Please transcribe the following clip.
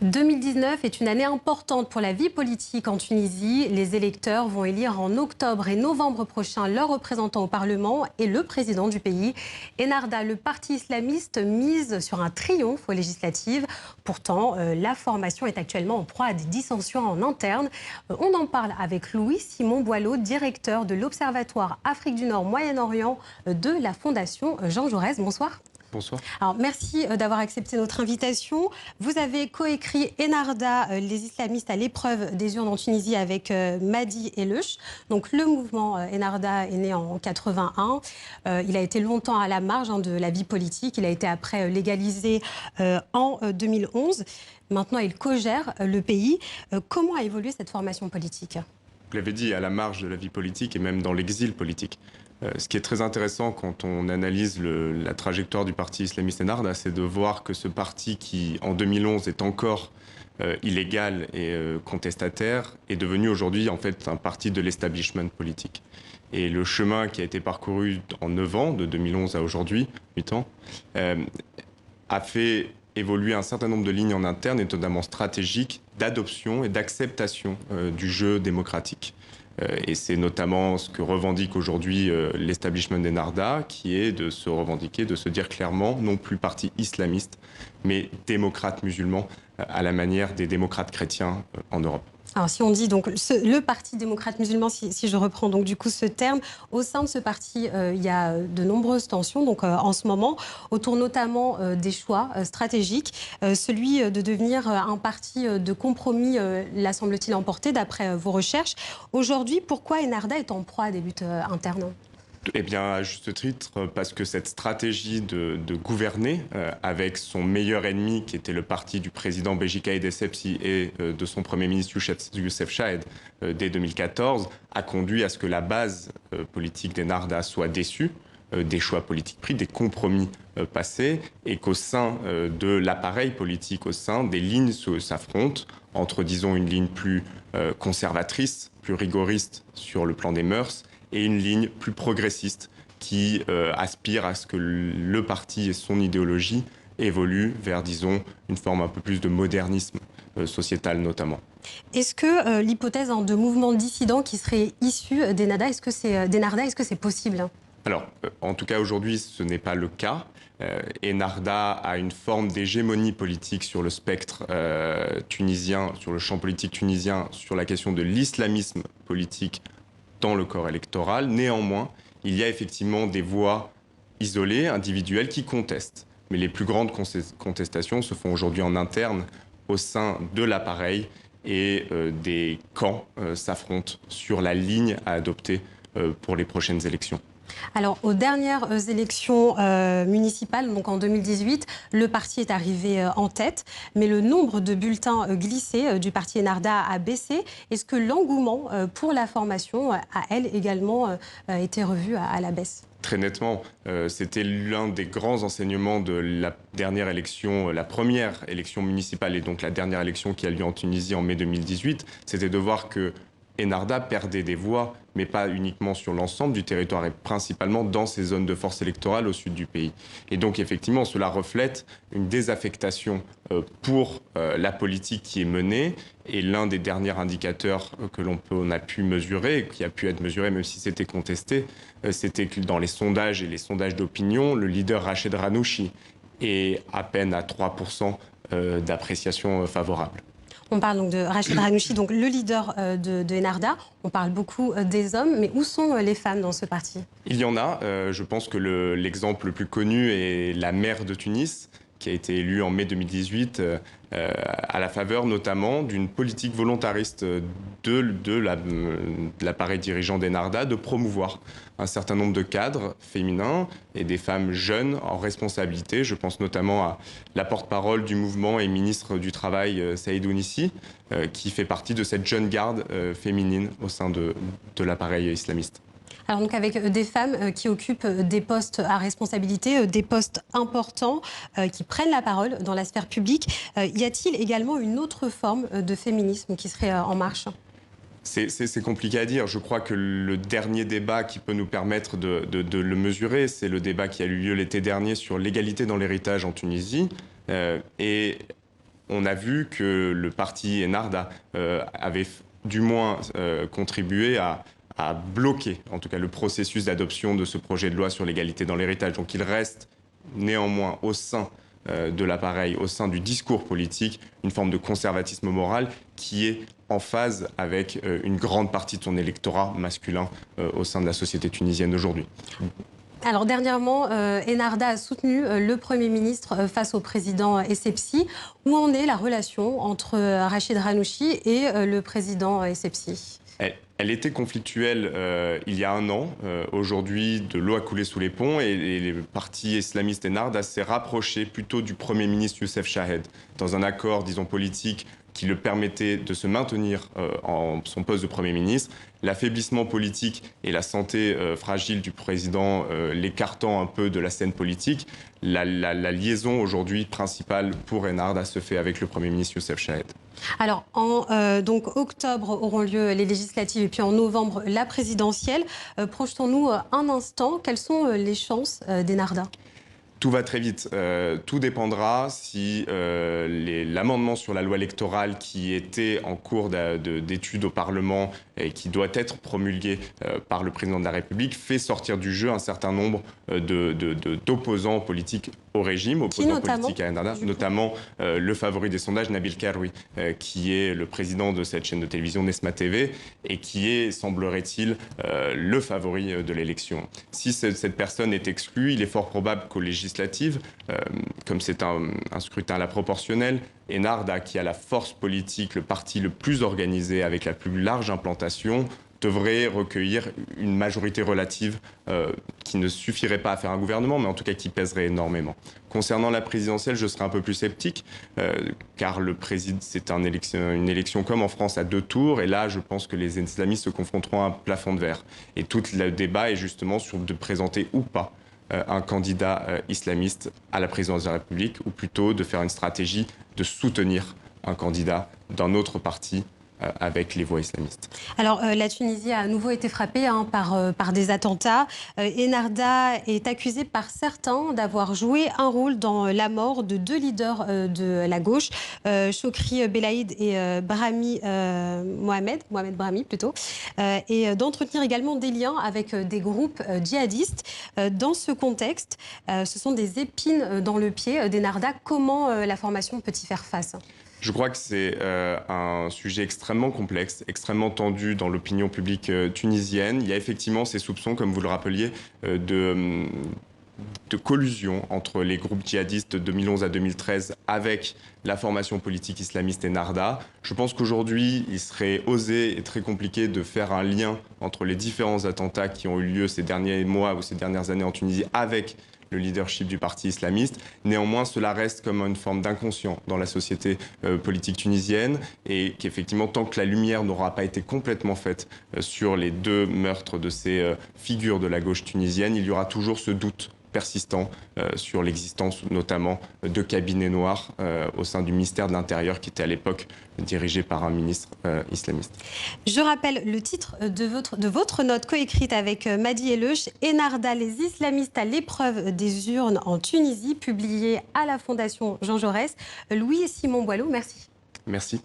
2019 est une année importante pour la vie politique en Tunisie. Les électeurs vont élire en octobre et novembre prochain leurs représentants au Parlement et le président du pays. Ennahda, le parti islamiste, mise sur un triomphe aux législatives. Pourtant, la formation est actuellement en proie à des dissensions en interne. On en parle avec Louis-Simon Boileau, directeur de l'Observatoire Afrique du Nord-Moyen-Orient de la Fondation Jean Jaurès. Bonsoir. Bonsoir. Alors, merci d'avoir accepté notre invitation. Vous avez coécrit Ennahda, les islamistes à l'épreuve des urnes en Tunisie avec Madi Eleuch. Donc le mouvement Ennahda est né en 81. Il a été longtemps à la marge de la vie politique. Il a été après légalisé en 2011. Maintenant, il co-gère le pays. Comment a évolué cette formation politique ? Vous l'avez dit, à la marge de la vie politique et même dans l'exil politique. Ce qui est très intéressant quand on analyse la trajectoire du parti islamiste Ennahda, c'est de voir que ce parti qui, en 2011, est encore illégal et contestataire, est devenu aujourd'hui en fait un parti de l'establishment politique. Et le chemin qui a été parcouru en 9 ans, de 2011 à aujourd'hui, 8 ans, a fait évoluer un certain nombre de lignes en interne, et notamment stratégiques, d'adoption et d'acceptation du jeu démocratique. Et c'est notamment ce que revendique aujourd'hui l'establishment d'Ennahda, qui est de se revendiquer, de se dire clairement, non plus parti islamiste, mais démocrate musulman, à la manière des démocrates chrétiens en Europe. Alors si on dit donc le Parti démocrate musulman, si je reprends donc du coup ce terme, au sein de ce parti, il y a de nombreuses tensions donc, en ce moment, autour notamment des choix stratégiques. Celui de devenir un parti de compromis, l'a semble-t-il emporté d'après vos recherches. Aujourd'hui, pourquoi Ennahda est en proie à des luttes internes ? Eh bien, à juste titre, parce que cette stratégie de gouverner avec son meilleur ennemi, qui était le parti du président Béji Caïd Essebsi et de son Premier ministre Youssef Chahed dès 2014, a conduit à ce que la base politique d'Ennahda soit déçue des choix politiques pris, des compromis passés, et qu'au sein de l'appareil politique, au sein des lignes s'affrontent entre, disons, une ligne plus conservatrice, plus rigoriste sur le plan des mœurs, et une ligne plus progressiste qui aspire à ce que le parti et son idéologie évoluent vers, disons, une forme un peu plus de modernisme sociétal notamment. Est-ce que l'hypothèse de mouvements dissidents qui seraient issus d'Ennahda, est-ce que c'est possible ? Alors, en tout cas aujourd'hui, ce n'est pas le cas. Ennahda a une forme d'hégémonie politique sur le spectre tunisien, sur le champ politique tunisien, sur la question de l'islamisme politique dans le corps électoral. Néanmoins, il y a effectivement des voix isolées, individuelles, qui contestent. Mais les plus grandes contestations se font aujourd'hui en interne, au sein de l'appareil, et des camps s'affrontent sur la ligne à adopter pour les prochaines élections. Alors, aux dernières élections municipales, donc en 2018, le parti est arrivé en tête, mais le nombre de bulletins glissés du parti Ennahda a baissé. Est-ce que l'engouement pour la formation a, elle, également été revu à la baisse ? Très nettement, c'était l'un des grands enseignements de la dernière élection, la première élection municipale et donc la dernière élection qui a lieu en Tunisie en mai 2018, c'était de voir que Ennahda perdait des voix, mais pas uniquement sur l'ensemble du territoire et principalement dans ces zones de force électorale au sud du pays. Et donc effectivement, cela reflète une désaffectation pour la politique qui est menée. Et l'un des derniers indicateurs que l'on a pu mesurer, qui a pu être mesuré même si c'était contesté, c'était que dans les sondages et les sondages d'opinion, le leader Rached Ghannouchi est à peine à 3% d'appréciation favorable. On parle donc de Rached Ghannouchi, donc le leader de Ennahda. On parle beaucoup des hommes, mais où sont les femmes dans ce parti ? Il y en a. Je pense que l'exemple le plus connu est la maire de Tunis, qui a été élue en mai 2018, à la faveur notamment d'une politique volontariste de l'appareil dirigeant d'Ennahda de promouvoir un certain nombre de cadres féminins et des femmes jeunes en responsabilité. Je pense notamment à la porte-parole du mouvement et ministre du Travail, Saïd Ounissi, qui fait partie de cette jeune garde féminine au sein de l'appareil islamiste. Alors donc avec des femmes qui occupent des postes à responsabilité, des postes importants, qui prennent la parole dans la sphère publique, y a-t-il également une autre forme de féminisme qui serait en marche ? C'est compliqué à dire. Je crois que le dernier débat qui peut nous permettre de le mesurer, c'est le débat qui a eu lieu l'été dernier sur l'égalité dans l'héritage en Tunisie. Et on a vu que le parti Ennahda avait du moins contribué à bloquer, en tout cas, le processus d'adoption de ce projet de loi sur l'égalité dans l'héritage. Donc il reste néanmoins au sein de l'appareil, au sein du discours politique, une forme de conservatisme moral qui est en phase avec une grande partie de son électorat masculin au sein de la société tunisienne aujourd'hui. Alors dernièrement, Ennahda a soutenu le Premier ministre face au président Essebsi. Où en est la relation entre Rachid Ghannouchi et le président Essebsi ? Elle était conflictuelle il y a un an. Aujourd'hui, de l'eau a coulé sous les ponts et le parti islamiste Ennahda s'est rapproché plutôt du Premier ministre Youssef Chahed dans un accord, disons, politique qui le permettait de se maintenir en son poste de Premier ministre. L'affaiblissement politique et la santé fragile du président l'écartant un peu de la scène politique, la liaison aujourd'hui principale pour Ennahda se fait avec le Premier ministre Youssef Chahed. Alors, donc, octobre auront lieu les législatives et puis en novembre la présidentielle. Projetons-nous un instant. Quelles sont les chances d'Ennahda ? Tout va très vite. Tout dépendra si l'amendement sur la loi électorale qui était en cours d'étude au Parlement et qui doit être promulgué par le président de la République fait sortir du jeu un certain nombre d'opposants politiques au régime, opposants politiques à Ennahda, notamment le favori des sondages, Nabil Karoui, qui est le président de cette chaîne de télévision Nesma TV et qui est, semblerait-il, le favori de l'élection. Si cette personne est exclue, il est fort probable qu'aux législatives, comme c'est un scrutin à la proportionnelle, Ennahda, qui a la force politique, le parti le plus organisé avec la plus large implantation, devrait recueillir une majorité relative qui ne suffirait pas à faire un gouvernement, mais en tout cas qui pèserait énormément. Concernant la présidentielle, je serais un peu plus sceptique, car c'est une élection comme en France à 2 tours, et là je pense que les islamistes se confronteront à un plafond de verre. Et tout le débat est justement sur de présenter ou pas un candidat islamiste à la présidence de la République, ou plutôt de faire une stratégie de soutenir un candidat d'un autre parti avec les voix islamistes. Alors, la Tunisie a à nouveau été frappée par des attentats. Ennahda est accusé par certains d'avoir joué un rôle dans la mort de 2 leaders de la gauche, Chokri Belaïd et Mohamed Brahmi plutôt, et d'entretenir également des liens avec des groupes djihadistes. Dans ce contexte, ce sont des épines dans le pied d'Ennahda. Comment la formation peut y faire face ? Je crois que c'est un sujet extrêmement complexe, extrêmement tendu dans l'opinion publique tunisienne. Il y a effectivement ces soupçons, comme vous le rappeliez, de collusion entre les groupes djihadistes de 2011 à 2013 avec la formation politique islamiste Ennahda. Je pense qu'aujourd'hui, il serait osé et très compliqué de faire un lien entre les différents attentats qui ont eu lieu ces derniers mois ou ces dernières années en Tunisie avec le leadership du parti islamiste. Néanmoins, cela reste comme une forme d'inconscient dans la société politique tunisienne et qu'effectivement, tant que la lumière n'aura pas été complètement faite sur les 2 meurtres de ces figures de la gauche tunisienne, il y aura toujours ce doute persistant sur l'existence notamment de cabinets noirs au sein du ministère de l'Intérieur qui était à l'époque dirigé par un ministre islamiste. Je rappelle le titre de votre note coécrite avec Madi Eleuch, Ennahda, les islamistes à l'épreuve des urnes en Tunisie, publiée à la Fondation Jean Jaurès. Louis-Simon Boileau, merci. Merci.